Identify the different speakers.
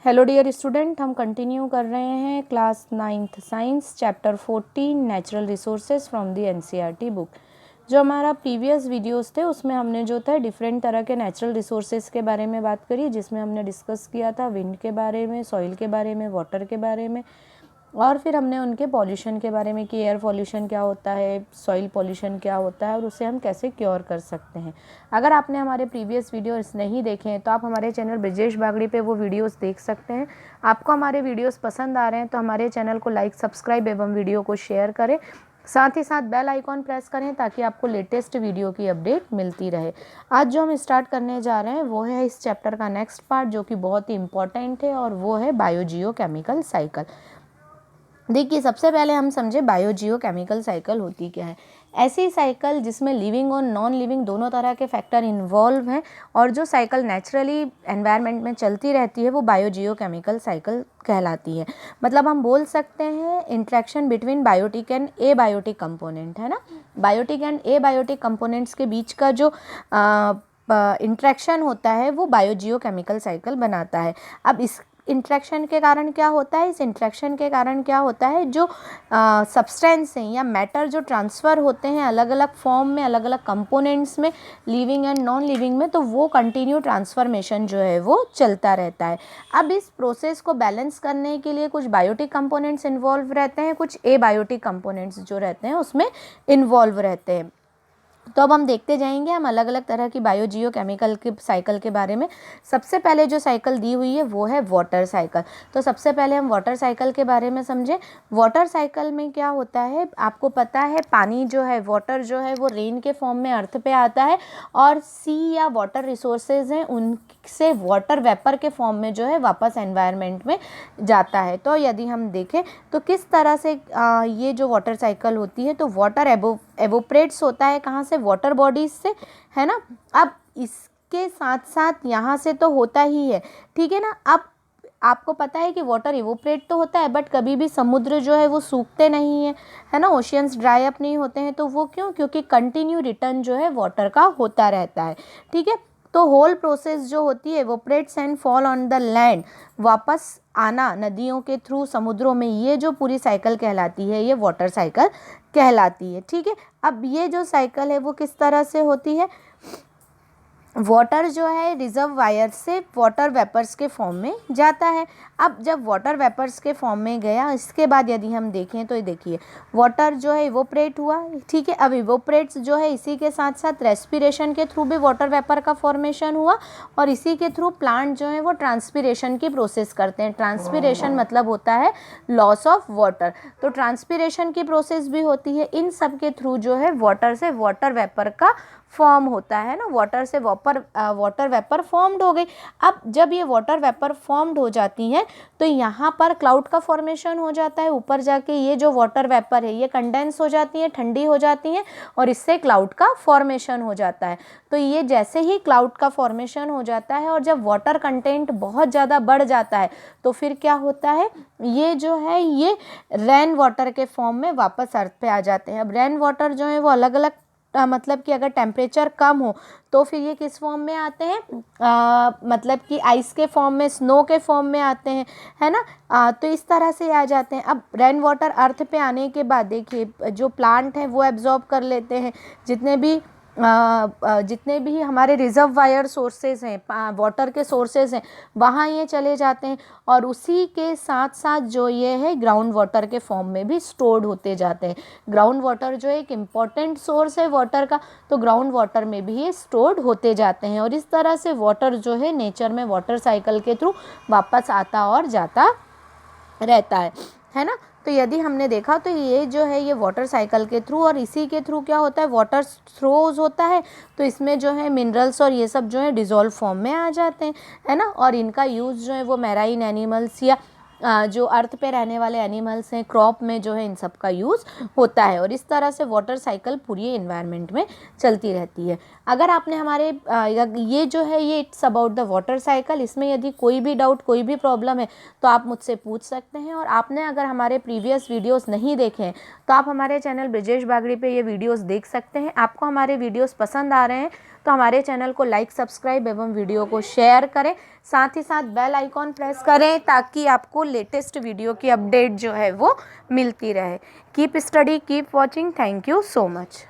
Speaker 1: Hello dear student, हम continue कर रहे हैं class 9th science chapter 14 natural resources from the NCERT book. जो हमारा प्रीवियस वीडियोस थे उसमें हमने जो था डिफरेंट तरह के नेचुरल रिसोर्सेज के बारे में बात करी, जिसमें हमने डिस्कस किया था विंड के बारे में, सॉइल के बारे में, वाटर के बारे में, और फिर हमने उनके पॉल्यूशन के बारे में कि एयर पॉल्यूशन क्या होता है, सॉइल पॉल्यूशन क्या होता है और उसे हम कैसे क्योर कर सकते हैं। अगर आपने हमारे प्रीवियस वीडियोस नहीं देखे हैं तो आप हमारे चैनल ब्रिजेश बागड़ी पे वो वीडियोस देख सकते हैं। आपको हमारे वीडियोस पसंद आ रहे हैं तो हमारे चैनल को लाइक, सब्सक्राइब एवं वीडियो को शेयर करें। साथ ही साथ बेल आइकॉन प्रेस करें ताकि आपको लेटेस्ट वीडियो की अपडेट मिलती रहे। आज जो हम स्टार्ट करने जा रहे हैं वो है इस चैप्टर का नेक्स्ट पार्ट, जो कि बहुत ही इंपॉर्टेंट है, और वो है बायोजियोकेमिकल साइकिल। देखिए, सबसे पहले हम समझे बायोजियोकेमिकल साइकिल होती क्या है। ऐसी साइकिल जिसमें लिविंग और नॉन लिविंग दोनों तरह के फैक्टर इन्वॉल्व हैं और जो साइकिल नेचुरली एनवायरनमेंट में चलती रहती है वो बायोजियोकेमिकल साइकिल कहलाती है। मतलब हम बोल सकते हैं interaction between biotic and abiotic component, है ना। बायोटिक एंड एबायोटिक कंपोनेंट्स के बीच का जो इंटरेक्शन होता है वो बायोजियोकेमिकल साइकिल बनाता है। अब इस इंट्रैक्शन के कारण क्या होता है, इस इंट्रैक्शन के कारण क्या होता है, जो सब्सटेंस हैं या मैटर जो ट्रांसफ़र होते हैं अलग अलग फॉर्म में, अलग अलग कंपोनेंट्स में, लिविंग एंड नॉन लिविंग में, तो वो कंटिन्यू ट्रांसफॉर्मेशन जो है वो चलता रहता है। अब इस प्रोसेस को बैलेंस करने के लिए कुछ बायोटिक कंपोनेंट्स इन्वॉल्व रहते हैं, कुछ एबायोटिक कंपोनेंट्स जो रहते हैं उसमें इन्वॉल्व रहते हैं। तो अब हम देखते जाएंगे हम अलग अलग तरह की बायोजियोकेमिकल के साइकिल के बारे में। सबसे पहले जो साइकिल दी हुई है वो है वाटर साइकिल। तो सबसे पहले हम वाटर साइकिल के बारे में समझें। वाटर साइकिल में क्या होता है, आपको पता है पानी जो है, वाटर जो है वो रेन के फॉर्म में अर्थ पे आता है, और सी या वाटर रिसोर्सेज हैं उनसे वाटर वेपर के फॉर्म में जो है वापस एनवायरनमेंट में जाता है। तो यदि हम देखें तो किस तरह से ये जो वाटर साइकिल होती है, तो वाटर एवोपरेट्स होता है कहाँ से, वाटर बॉडीज से, है ना। अब इसके साथ साथ यहाँ से तो होता ही है, ठीक है ना। अब आपको पता है कि वाटर इवोपरेट तो होता है, बट कभी भी समुद्र जो है वो सूखते नहीं है ना, ओशियंस ड्राई अप नहीं होते हैं। तो वो क्यों, क्योंकि कंटिन्यू रिटर्न जो है वाटर का होता रहता है, ठीक है। तो होल प्रोसेस जो होती है evaporates and fall on the land, वापस आना नदियों के थ्रू समुद्रों में, ये जो पूरी साइकिल कहलाती है ये वाटर साइकिल कहलाती है, ठीक है। अब ये जो साइकिल है वो किस तरह से होती है, वाटर जो है रिजर्व वायर से वाटर वेपर्स के फॉर्म में जाता है। अब जब वाटर वेपर्स के फॉर्म में गया, इसके बाद यदि हम देखें तो ये देखिए वाटर जो है इवोपरेट हुआ, ठीक है। अब इवोपरेट्स जो है इसी के साथ साथ रेस्पिरेशन के थ्रू भी वाटर वेपर का फॉर्मेशन हुआ, और इसी के थ्रू प्लांट जो है वो ट्रांसपिरेशन की प्रोसेस करते हैं। ट्रांसपिरेशन मतलब होता है लॉस ऑफ वाटर, तो ट्रांसपिरेशन की प्रोसेस भी होती है। इन सब के थ्रू जो है वाटर से वाटर वेपर का फॉर्म होता है ना, वाटर से वाटर वेपर फॉर्म्ड हो गई। अब जब ये वाटर वेपर फॉर्म्ड हो जाती हैं तो यहाँ पर क्लाउड का फॉर्मेशन हो जाता है। ऊपर जाके ये जो वाटर वेपर है ये कंडेंस हो जाती है, ठंडी हो जाती हैं, और इससे क्लाउड का फॉर्मेशन हो जाता है। तो ये जैसे ही क्लाउड का फॉर्मेशन हो जाता है और जब वाटर कंटेंट बहुत ज़्यादा बढ़ जाता है तो फिर क्या होता है, ये जो है ये रेन वाटर के फॉर्म में वापस अर्थ पे आ जाते हैं। अब रेन वाटर जो है वो अलग अलग मतलब कि अगर टेम्परेचर कम हो तो फिर ये किस फॉर्म में आते हैं, मतलब कि आइस के फॉर्म में, स्नो के फॉर्म में आते हैं, है ना। तो इस तरह से आ जाते हैं। अब रेन वाटर अर्थ पे आने के बाद देखिए जो प्लांट हैं वो एब्जॉर्ब कर लेते हैं, जितने भी हमारे रिजर्व वायर सोर्सेज हैं, वाटर के सोर्सेज हैं, वहाँ ये चले जाते हैं, और उसी के साथ साथ जो ये है ग्राउंड वाटर के फॉर्म में भी स्टोर्ड होते जाते हैं। ग्राउंड वाटर जो एक इम्पॉर्टेंट सोर्स है वाटर का, तो ग्राउंड वाटर में भी ये स्टोर्ड होते जाते हैं, और इस तरह से वाटर जो है नेचर में वाटर साइकिल के थ्रू वापस आता और जाता रहता है ना। तो यदि हमने देखा तो ये जो है ये वाटर साइकिल के थ्रू, और इसी के थ्रू क्या होता है, वाटर थ्रोज होता है, तो इसमें जो है मिनरल्स और ये सब जो है डिज़ोल्व फॉर्म में आ जाते हैं, है ना। और इनका यूज़ जो है वो मैराइन एनिमल्स या जो अर्थ पे रहने वाले एनिमल्स हैं, क्रॉप में जो है इन सब का यूज़ होता है, और इस तरह से वाटर साइकिल पूरी एनवायरनमेंट में चलती रहती है। अगर आपने हमारे ये जो है ये it's about the water cycle, इसमें यदि कोई भी डाउट, कोई भी प्रॉब्लम है तो आप मुझसे पूछ सकते हैं। और आपने अगर हमारे प्रीवियस वीडियोस नहीं देखे हैं तो आप हमारे चैनल ब्रिजेश बागड़ी पे ये वीडियोस देख सकते हैं। आपको हमारे वीडियोस पसंद आ रहे हैं तो हमारे चैनल को लाइक, सब्सक्राइब एवं वीडियो को शेयर करें। साथ ही साथ बेल आइकॉन प्रेस करें ताकि आपको लेटेस्ट वीडियो की अपडेट जो है वो मिलती रहे। Keep study, keep watching. Thank you so much.